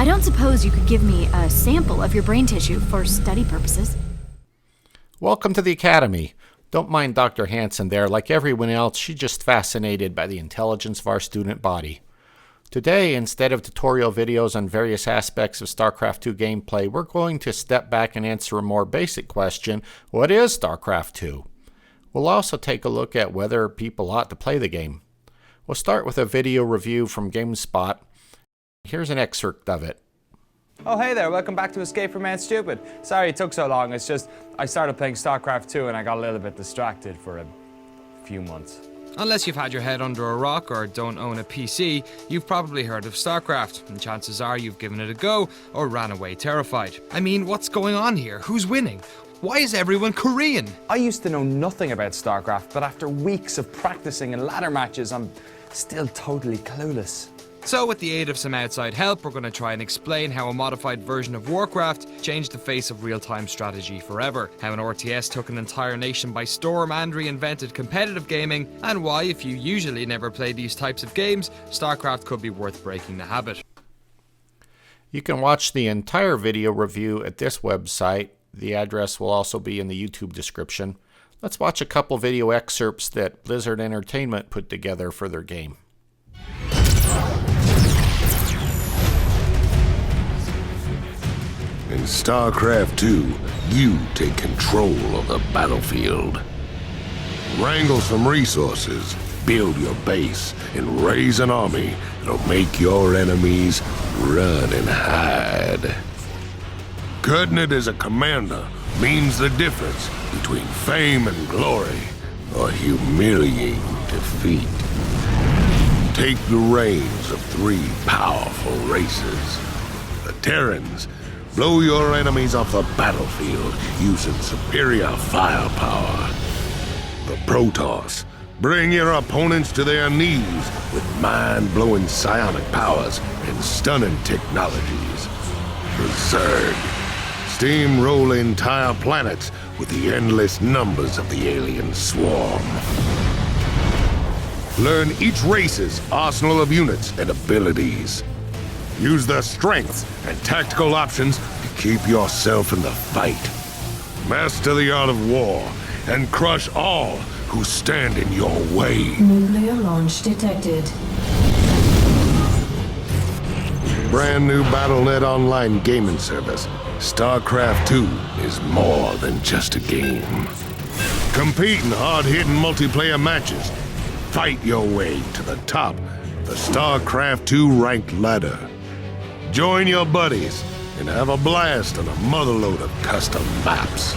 I don't suppose you could give me a sample of your brain tissue for study purposes. Welcome to the Academy. Don't mind Dr. Hansen there. Like everyone else, she's just fascinated by the intelligence of our student body. Today, instead of tutorial videos on various aspects of StarCraft II gameplay, we're going to step back and answer a more basic question: what is StarCraft II? We'll also take a look at whether people ought to play the game. We'll start with a video review from GameSpot. Here's an excerpt of it. Oh, hey there, welcome back to Escape from Mount Stupid. Sorry it took so long, it's just I started playing StarCraft II and I got a little bit distracted for a few months. Unless you've had your head under a rock or don't own a PC, you've probably heard of StarCraft, and chances are you've given it a go or ran away terrified. I mean, what's going on here? Who's winning? Why is everyone Korean? I used to know nothing about StarCraft, but after weeks of practicing and ladder matches, I'm still totally clueless. So with the aid of some outside help, we're going to try and explain how a modified version of Warcraft changed the face of real-time strategy forever, how an RTS took an entire nation by storm and reinvented competitive gaming, and why, if you usually never play these types of games, StarCraft could be worth breaking the habit. You can watch the entire video review at this website. The address will also be in the YouTube description. Let's watch a couple video excerpts that Blizzard Entertainment put together for their game. In StarCraft II, you take control of the battlefield. Wrangle some resources, build your base, and raise an army that'll make your enemies run and hide. Cutting it as a commander means the difference between fame and glory or humiliating defeat. Take the reins of three powerful races. The Terrans blow your enemies off the battlefield using superior firepower. The Protoss bring your opponents to their knees with mind-blowing psionic powers and stunning technologies. The Zerg steamroll entire planets with the endless numbers of the alien swarm. Learn each race's arsenal of units and abilities. Use their strengths and tactical options to keep yourself in the fight. Master the art of war and crush all who stand in your way. Nuclear launch detected. Brand new BattleNet online gaming service. StarCraft II is more than just a game. Compete in hard-hitting multiplayer matches. Fight your way to the top of the StarCraft II ranked ladder. Join your buddies and have a blast on a motherload of custom maps.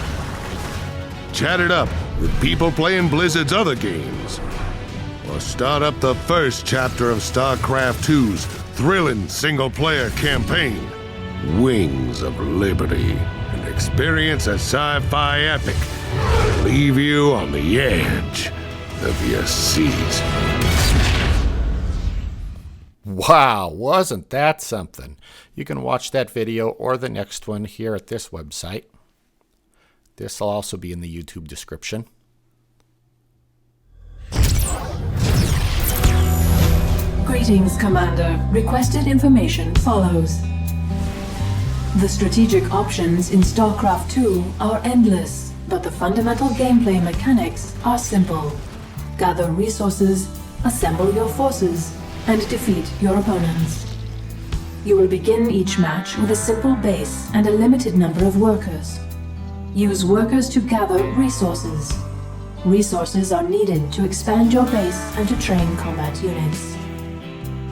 Chat it up with people playing Blizzard's other games. Or start up the first chapter of StarCraft II's thrilling single-player campaign, Wings of Liberty, and experience a sci-fi epic that'll leave you on the edge of your seat. Wow, wasn't that something? You can watch that video or the next one here at this website. This will also be in the YouTube description. Greetings, Commander. Requested information follows. The strategic options in StarCraft II are endless, but the fundamental gameplay mechanics are simple. Gather resources, assemble your forces, and defeat your opponents. You will begin each match with a simple base and a limited number of workers. Use workers to gather resources. Resources are needed to expand your base and to train combat units.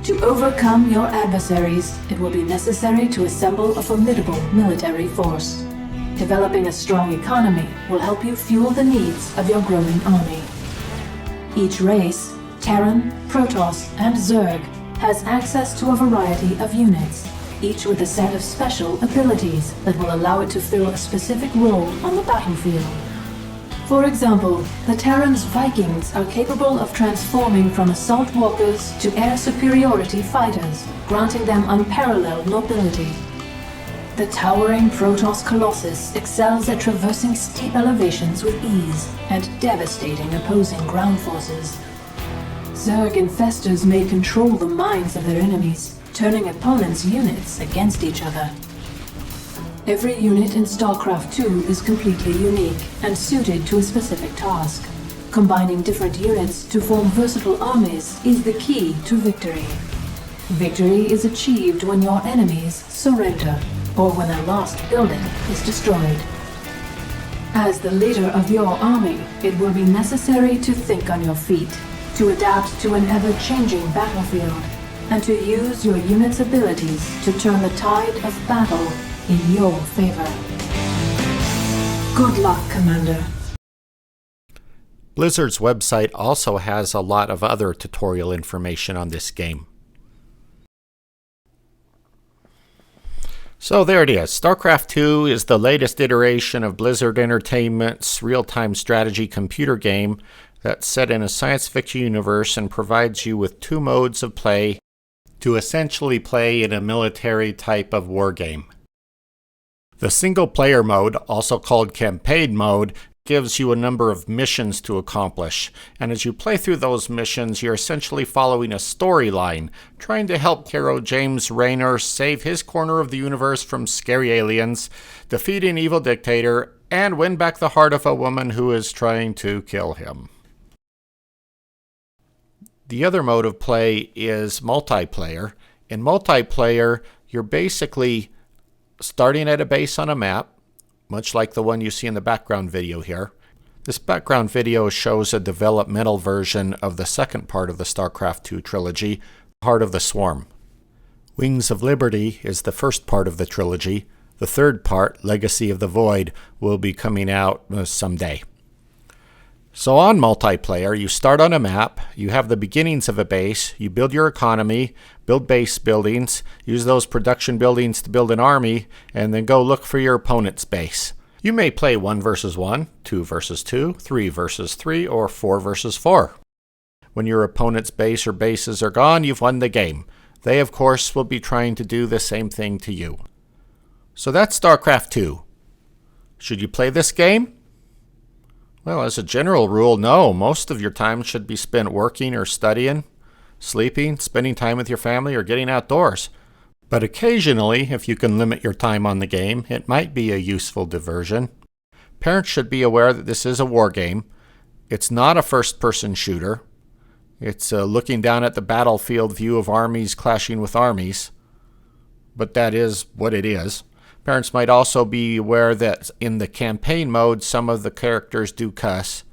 To overcome your adversaries, it will be necessary to assemble a formidable military force. Developing a strong economy will help you fuel the needs of your growing army. Each race, Terran, Protoss, and Zerg, has access to a variety of units, each with a set of special abilities that will allow it to fill a specific role on the battlefield. For example, the Terran's Vikings are capable of transforming from assault walkers to air superiority fighters, granting them unparalleled mobility. The towering Protoss Colossus excels at traversing steep elevations with ease and devastating opposing ground forces. Zerg infestors may control the minds of their enemies, turning opponents' units against each other. Every unit in StarCraft II is completely unique and suited to a specific task. Combining different units to form versatile armies is the key to victory. Victory is achieved when your enemies surrender, or when a lost building is destroyed. As the leader of your army, it will be necessary to think on your feet, to adapt to an ever-changing battlefield, and to use your unit's abilities to turn the tide of battle in your favor. Good luck, Commander. Blizzard's website also has a lot of other tutorial information on this game. So there it is. StarCraft II is the latest iteration of Blizzard Entertainment's real-time strategy computer game that's set in a science fiction universe and provides you with two modes of play to essentially play in a military type of war game. The single-player mode, also called campaign mode, gives you a number of missions to accomplish, and as you play through those missions, you're essentially following a storyline, trying to help hero James Raynor save his corner of the universe from scary aliens, defeat an evil dictator, and win back the heart of a woman who is trying to kill him. The other mode of play is multiplayer. In multiplayer, you're basically starting at a base on a map, much like the one you see in the background video here. This background video shows a developmental version of the second part of the StarCraft II trilogy, Heart of the Swarm. Wings of Liberty is the first part of the trilogy. The third part, Legacy of the Void, will be coming out someday. So on multiplayer, you start on a map, you have the beginnings of a base, you build your economy, build base buildings, use those production buildings to build an army, and then go look for your opponent's base. You may play 1 versus 1, 2 versus 2, 3 versus 3, or 4 versus 4. When your opponent's base or bases are gone, you've won the game. They, of course, will be trying to do the same thing to you. So that's StarCraft II. Should you play this game? Well, as a general rule, no. Most of your time should be spent working or studying, sleeping, spending time with your family, or getting outdoors. But occasionally, if you can limit your time on the game, it might be a useful diversion. Parents should be aware that this is a war game. It's not a first-person shooter. It's looking down at the battlefield view of armies clashing with armies. But that is what it is. Parents might also be aware that in the campaign mode, some of the characters do cuss.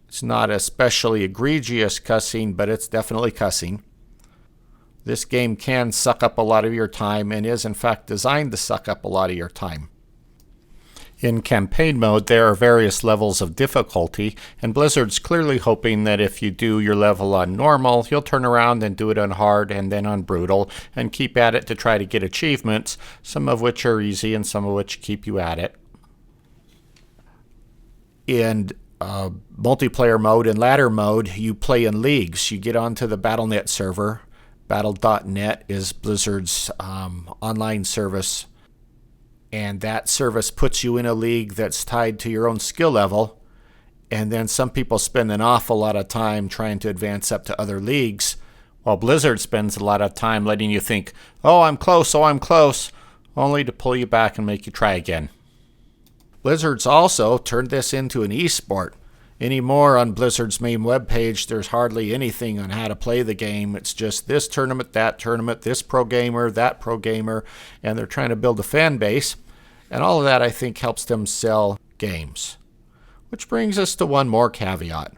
It's not especially egregious cussing, but it's definitely cussing. This game can suck up a lot of your time and is in fact designed to suck up a lot of your time. In campaign mode, there are various levels of difficulty, and Blizzard's clearly hoping that if you do your level on normal, you'll turn around and do it on hard and then on brutal, and keep at it to try to get achievements, some of which are easy and some of which keep you at it. In multiplayer mode and ladder mode, you play in leagues. You get onto the Battle.net server. Battle.net is Blizzard's online service, and that service puts you in a league that's tied to your own skill level, and then some people spend an awful lot of time trying to advance up to other leagues, while Blizzard spends a lot of time letting you think, oh, I'm close, only to pull you back and make you try again. Blizzard's also turned this into an esport. Anymore on Blizzard's main webpage, there's hardly anything on how to play the game. It's just this tournament, this pro gamer, that pro gamer, and they're trying to build a fan base. And all of that, I think, helps them sell games. Which brings us to one more caveat.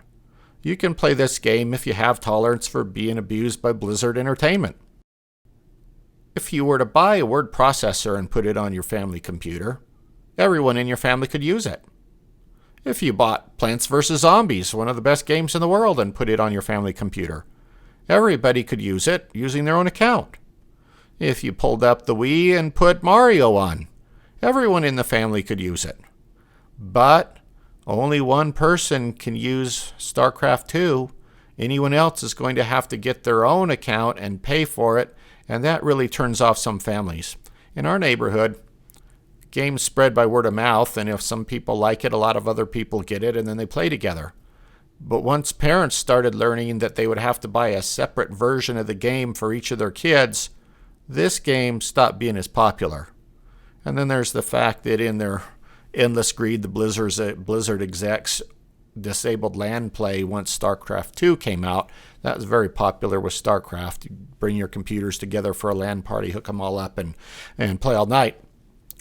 You can play this game if you have tolerance for being abused by Blizzard Entertainment. If you were to buy a word processor and put it on your family computer, everyone in your family could use it. If you bought Plants vs. Zombies, one of the best games in the world, and put it on your family computer, everybody could use it using their own account. If you pulled up the Wii and put Mario on, everyone in the family could use it. But only one person can use StarCraft II. Anyone else is going to have to get their own account and pay for it, and that really turns off some families. In our neighborhood, games spread by word of mouth, and if some people like it, a lot of other people get it, and then they play together. But once parents started learning that they would have to buy a separate version of the game for each of their kids, this game stopped being as popular. And then there's the fact that in their endless greed, the Blizzard execs disabled LAN play once StarCraft II came out. That was very popular with StarCraft. You bring your computers together for a LAN party, hook them all up, and play all night.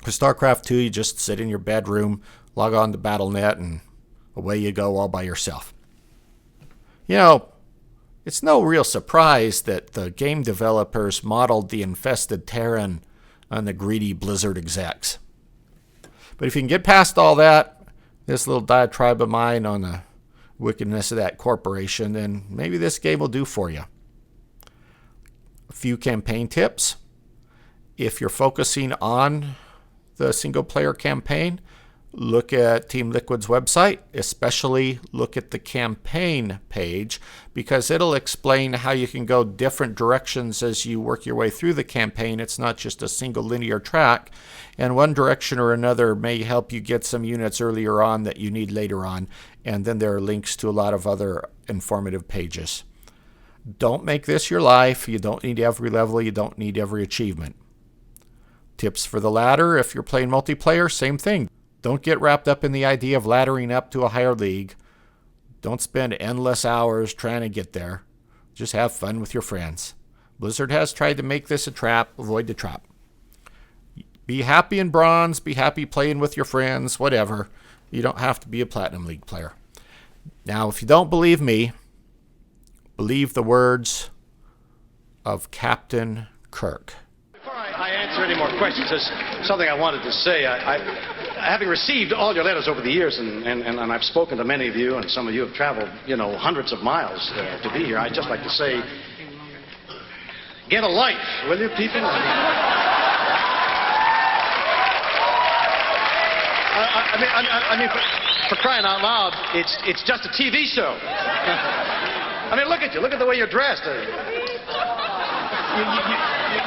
With StarCraft II, you just sit in your bedroom, log on to Battle.net, and away you go all by yourself. You know, it's no real surprise that the game developers modeled the infested Terran on the greedy Blizzard execs. But if you can get past all that, this little diatribe of mine on the wickedness of that corporation, then maybe this game will do for you. A few campaign tips. If you're focusing on the single-player campaign, look at Team Liquid's website, especially look at the campaign page, because it'll explain how you can go different directions as you work your way through the campaign. It's not just a single linear track, and one direction or another may help you get some units earlier on that you need later on, and then there are links to a lot of other informative pages. Don't make this your life. You don't need every level. You don't need every achievement. Tips for the ladder: if you're playing multiplayer, same thing. Don't get wrapped up in the idea of laddering up to a higher league. Don't spend endless hours trying to get there. Just have fun with your friends. Blizzard has tried to make this a trap. Avoid the trap. Be happy in bronze. Be happy playing with your friends. Whatever. You don't have to be a Platinum League player. Now, if you don't believe me, believe the words of Captain Kirk. Before I answer any more questions, there's something I wanted to say. Having received all your letters over the years, and I've spoken to many of you, and some of you have traveled, hundreds of miles to be here, I'd just like to say, get a life, will you, people? I mean, for crying out loud, it's just a TV show. I mean, look at you. Look at the way you're dressed.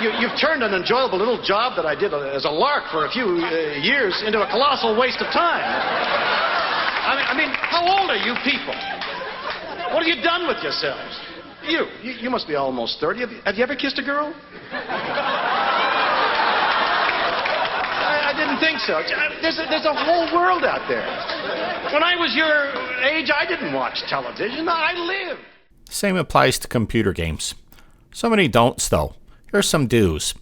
You've turned an enjoyable little job that I did as a lark for a few years into a colossal waste of time. I mean, how old are you people? What have you done with yourselves? You must be almost 30. Have you ever kissed a girl? I didn't think so. There's a whole world out there. When I was your age, I didn't watch television. I lived. Same applies to computer games. So many don'ts, though. Here's some do's.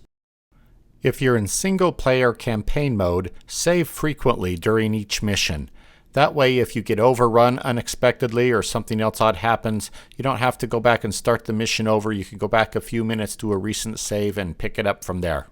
If you're in single-player campaign mode, save frequently during each mission. That way, if you get overrun unexpectedly or something else odd happens, you don't have to go back and start the mission over. You can go back a few minutes to a recent save and pick it up from there.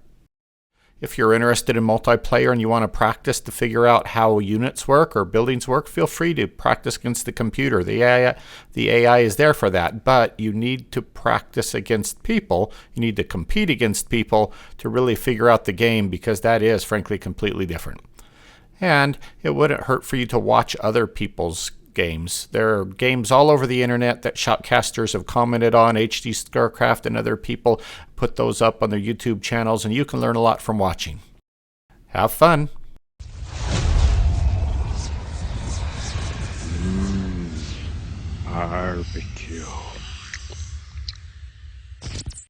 If you're interested in multiplayer and you want to practice to figure out how units work or buildings work, feel free to practice against the computer. The AI is there for that, but you need to practice against people. You need to compete against people to really figure out the game, because that is, frankly, completely different. And it wouldn't hurt for you to watch other people's games. There are games all over the internet that shoutcasters have commented on. HD StarCraft and other people put those up on their YouTube channels, and you can learn a lot from watching. Have fun. Barbecue.